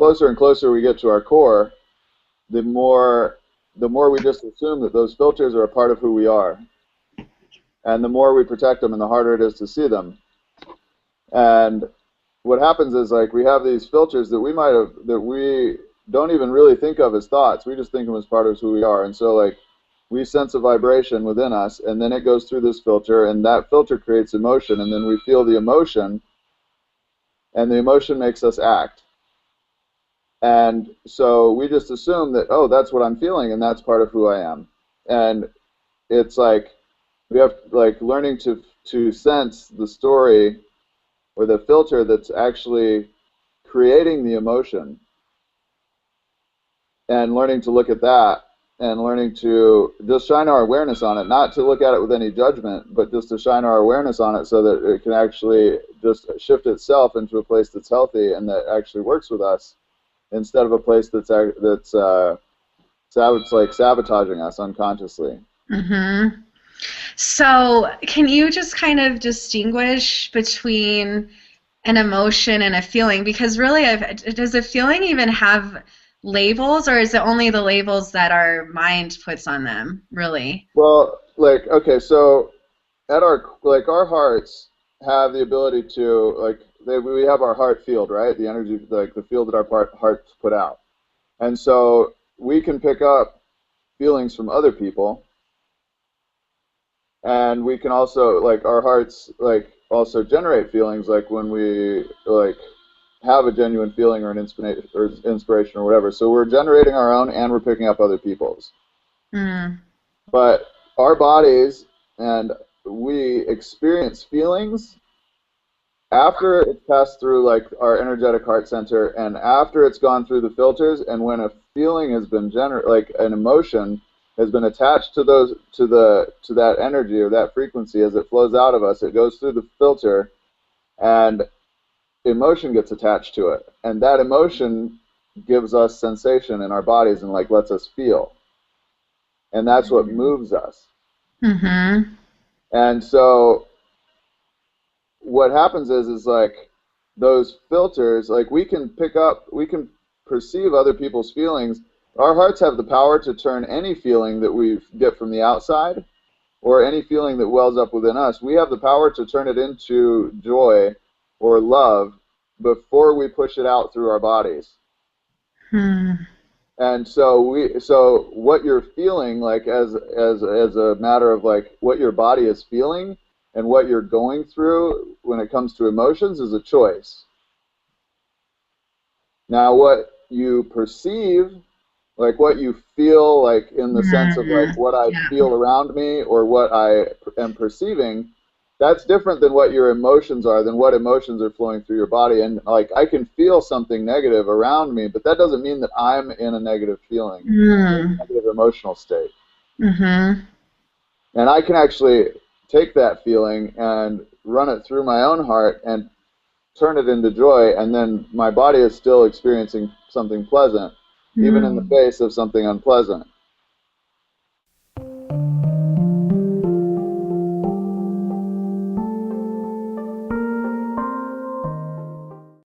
closer and closer we get to our core, the more we just assume that those filters are a part of who we are. And the more we protect them and the harder it is to see them. And what happens is, like, we have these filters that we don't even really think of as thoughts. We just think of them as part of who we are. And so, like, we sense a vibration within us, and then it goes through this filter, and that filter creates emotion, and then we feel the emotion, and the emotion makes us act. And so we just assume that, oh, that's what I'm feeling, and that's part of who I am. And it's like we have, like, learning to sense the story or the filter that's actually creating the emotion, and learning to look at that, and learning to just shine our awareness on it, not to look at it with any judgment, but just to shine our awareness on it so that it can actually just shift itself into a place that's healthy and that actually works with us, instead of a place that's like sabotaging us unconsciously. Mm-hmm. So can you just kind of distinguish between an emotion and a feeling? Because really, does a feeling even have labels, or is it only the labels that our mind puts on them, really? Well, like, okay, so at our hearts have the ability to, like, we have our heart field, right? The energy, like the field that our hearts put out. And so we can pick up feelings from other people, and we can also, like, our hearts, like, also generate feelings, like when we, like, have a genuine feeling or an inspiration or whatever. So we're generating our own, and we're picking up other people's. Mm. But our bodies and we experience feelings after it's passed through, like, our energetic heart center, and after it's gone through the filters, and when a feeling has been like an emotion has been attached to that energy or that frequency as it flows out of us, it goes through the filter, and emotion gets attached to it, and that emotion gives us sensation in our bodies and, like, lets us feel, and that's what moves us. Mm-hmm. And so what happens is like those filters, like, we can perceive other people's feelings. Our hearts have the power to turn any feeling that we get from the outside or any feeling that wells up within us. We have the power to turn it into joy or love before we push it out through our bodies. And so what you're feeling, like, as a matter of, like, what your body is feeling and what you're going through when it comes to emotions is a choice. Now, what you perceive, like what you feel, like in the sense of, like, what I feel around me or what I am perceiving, that's different than what your emotions are, than what emotions are flowing through your body. And, like, I can feel something negative around me, but that doesn't mean that I'm in a negative feeling, a negative emotional state. Mm-hmm. And I can actually take that feeling and run it through my own heart and turn it into joy, and then my body is still experiencing something pleasant, even in the face of something unpleasant.